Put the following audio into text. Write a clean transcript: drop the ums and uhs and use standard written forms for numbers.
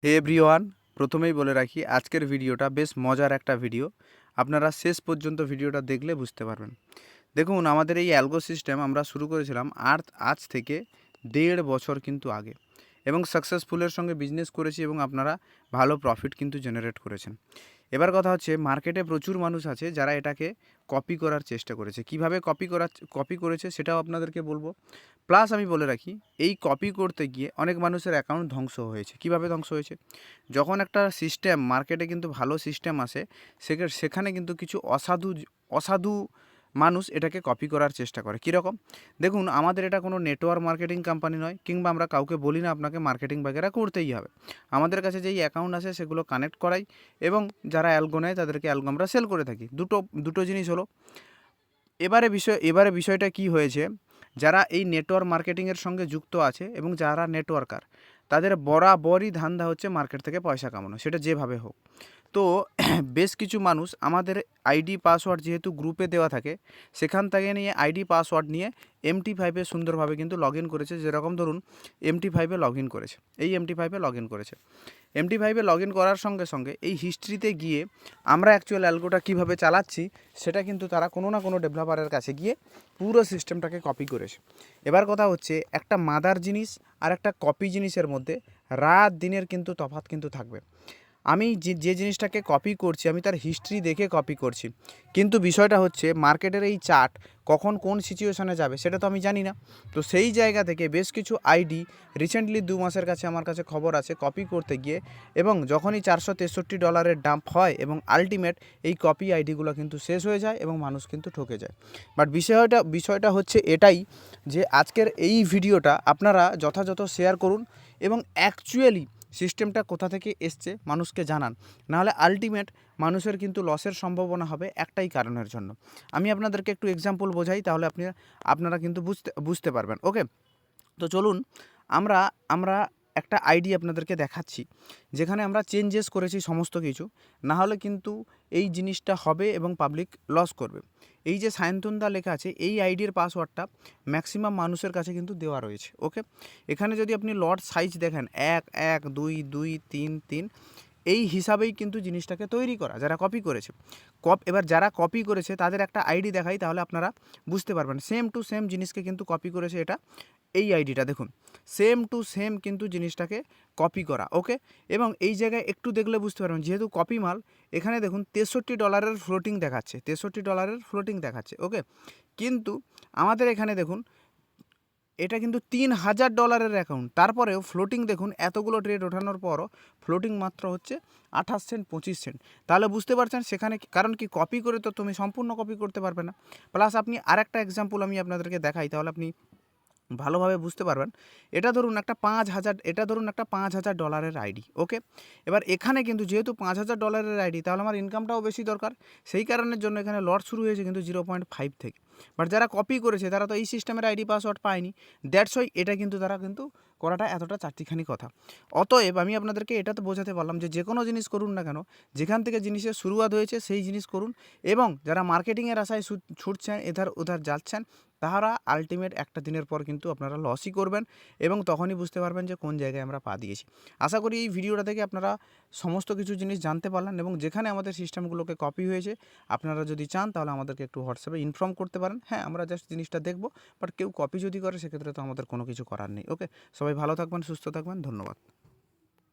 হে everyone, প্রথমেই বলে রাখি আজকের ভিডিওটা বেশ মজার একটা ভিডিও। আপনারা শেষ পর্যন্ত ভিডিওটা দেখলে বুঝতে পারবেন। দেখুন, আমাদের এই অ্যালগো সিস্টেম আমরা শুরু করেছিলাম আজ থেকে 1.5 বছর কিন্তু আগে, এবং সাকসেসফুলের সঙ্গে বিজনেস করেছি এবং আপনারা ভালো প্রফিট কিন্তু জেনারেট করেছেন। এবার কথা হচ্ছে, মার্কেটে প্রচুর মানুষ আছে যারা এটাকে কপি করার চেষ্টা করেছে। কিভাবে কপি করেছে সেটাও আপনাদেরকে বলবো। প্লাস আমি বলে রাখি, এই কপি করতে গিয়ে অনেক মানুষের অ্যাকাউন্ট ধ্বংস হয়েছে। কিভাবে ধ্বংস হয়েছে? যখন একটা সিস্টেম মার্কেটে কিন্তু ভালো সিস্টেম আসে, সেখানে কিন্তু কিছু অসাধু মানুষ এটাকে কপি করার চেষ্টা করে। কীরকম? দেখুন, আমাদের এটা কোনো নেটওয়ার্ক মার্কেটিং কোম্পানি নয়, কিংবা আমরা কাউকে বলি না আপনাকে মার্কেটিং বাগেরা করতেই হবে। আমাদের কাছে যেই অ্যাকাউন্ট আসে সেগুলো কানেক্ট করাই, এবং যারা অ্যালগো নেয় তাদেরকে অ্যালগো আমরা সেল করে থাকি। দুটো জিনিস হলো। এবারে বিষয়টা কি হয়েছে, যারা এই নেটওয়ার্ক মার্কেটিংয়ের সঙ্গে যুক্ত আছে এবং যারা নেটওয়ার্কার, তাদের বরাবরই ধান্দা হচ্ছে মার্কেট থেকে পয়সা কামানো, সেটা যেভাবে হোক। তো বেশ কিছু মানুষ আমাদের আইডি পাসওয়ার্ড যেহেতু গ্রুপে দেওয়া থাকে, সেখান থেকে নিয়ে আইডি পাসওয়ার্ড নিয়ে MT5-এ সুন্দরভাবে কিন্তু লগ ইন করেছে। যেরকম ধরুন, MT5-এ লগ ইন করেছে, এই MT5-এ লগ ইন করেছে। MT5-এ লগ ইন করার সঙ্গে সঙ্গে এই হিস্ট্রিতে গিয়ে আমরা অ্যাকচুয়াল অ্যালগোটা কীভাবে চালাচ্ছি সেটা কিন্তু তারা কোনো না কোনো ডেভেলপারের কাছে গিয়ে পুরো সিস্টেমটাকে কপি করেছে। এবার কথা হচ্ছে, একটা মাদার জিনিস আর একটা কপি জিনিসের মধ্যে রাত দিনের কিন্তু তফাৎ কিন্তু থাকবে। আমি যে জিনিসটাকে কপি করছি, আমি তার হিস্ট্রি দেখে কপি করছি, কিন্তু বিষয়টা হচ্ছে মার্কেটের এই চার্ট কখন কোন সিচুয়েশনে যাবে সেটা তো আমি জানি না। তো সেই জায়গা থেকে বেশ কিছু আইডি রিসেন্টলি 2 মাসের কাছে আমার কাছে খবর আছে কপি করতে গিয়ে, এবং যখনই $463 ডাম্প হয় এবং আলটিমেট এই কপি আইডিগুলো কিন্তু শেষ হয়ে যায় এবং মানুষ কিন্তু ঠকে যায়। বাট বিষয়টা হচ্ছে এটাই, যে আজকের এই ভিডিওটা আপনারা যথাযথ শেয়ার করুন এবং অ্যাকচুয়ালি সিস্টেমটা কোথা থেকে এসছে মানুষকে জানান। নাহলে আলটিমেট মানুষের কিন্তু লসের সম্ভাবনা হবে একটাই কারণের জন্য। আমি আপনাদেরকে একটু এক্সাম্পল বোঝাই, তাহলে আপনারা কিন্তু বুঝতে পারবেন। ওকে, তো চলুন আমরা একটা আইডি আপনাদেরকে দেখাচ্ছি, যেখানে আমরা চেঞ্জেস করেছি সমস্ত কিছু। না হলে কিন্তু এই জিনিসটা হবে এবং পাবলিক লস করবে। এই যে সায়ন্তনদা লেখা আছে, এই আইডির পাসওয়ার্ডটা ম্যাক্সিমাম মানুষের কাছে কিন্তু দেওয়া রয়েছে। ওকে, এখানে যদি আপনি লট সাইজ দেখেন, 1 1 2 2 3 3, এই হিসাবেই কিন্তু জিনিসটাকে তৈরি করা, যারা কপি করেছে। এবার যারা কপি করেছে তাদের একটা আইডি দেখাই, তাহলে আপনারা বুঝতে পারবেন। সেম টু সেম জিনিসকে কিন্তু কপি করেছে এটা। এই আইডিটা দেখুন, সেম টু সেম কিন্তু জিনিসটাকে কপি করা। ওকে, এবং এই জায়গায় একটু দেখলে বুঝতে পারবেন, যেহেতু কপি মাল, এখানে দেখুন $63 ফ্লোটিং দেখাচ্ছে, $63 ফ্লোটিং দেখাচ্ছে। ওকে, কিন্তু আমাদের এখানে দেখুন, এটা কিন্তু $3000 অ্যাকাউন্ট, তারপরেও ফ্লোটিং দেখুন, এতগুলো ট্রেড ওঠানোর পরও ফ্লোটিং মাত্র হচ্ছে 28 সেন্ট 25 সেন্ট। তাহলে বুঝতে পারছেন সেখানে কারণ কি, কপি করে তো তুমি সম্পূর্ণ কপি করতে পারবে না। প্লাস আপনি আরেকটা এক্সাম্পল আমি আপনাদেরকে দেখাই, তাহলে আপনি ভালোভাবে বুঝতে পারবেন। এটা ধরুন একটা $5000 আইডি। ওকে, এবার এখানে কিন্তু যেহেতু $5000 আইডি, তাহলে আমার ইনকামটাও বেশি দরকার। সেই কারণের জন্য এখানে লট শুরু হয়েছে কিন্তু 0.5 থেকে। বাট যারা কপি করেছে তারা তো এই সিস্টেমের আইডি পাসওয়ার্ড পায়নি। দ্যাটস ওয়াই এটা কিন্তু তারা কিন্তু করাটা এতটা চারটিখানি কথা। অতএব আমি আপনাদেরকে এটা তো বোঝাতে পারলাম যে কোনো জিনিস করুন না কেন, যেখান থেকে জিনিসের শুরুয়াত হয়েছে সেই জিনিস করুন, এবং যারা মার্কেটিংয়ের আশায় ছুটছেন, এধার ওধার যাচ্ছেন, তাহারা আলটিমেট একটা দিনের পর কিন্তু আপনারা লসই করবেন, এবং তখনই বুঝতে পারবেন যে কোন জায়গায় আমরা পা দিয়েছি। আশা করি এই ভিডিওটা থেকে আপনারা সমস্ত কিছু জিনিস জানতে পারলেন, এবং যেখানে আমাদের সিস্টেমগুলোকে কপি হয়েছে আপনারা যদি চান তাহলে আমাদেরকে একটু হোয়াটসঅ্যাপে ইনফর্ম করতে পারেন। হ্যাঁ, আমরা জাস্ট জিনিসটা দেখব, বাট কেউ কপি যদি করে সেক্ষেত্রে তো আমাদের কোনো কিছু করার নেই। ওকে, সবাই ভালো থাকবেন, সুস্থ থাকবেন, ধন্যবাদ।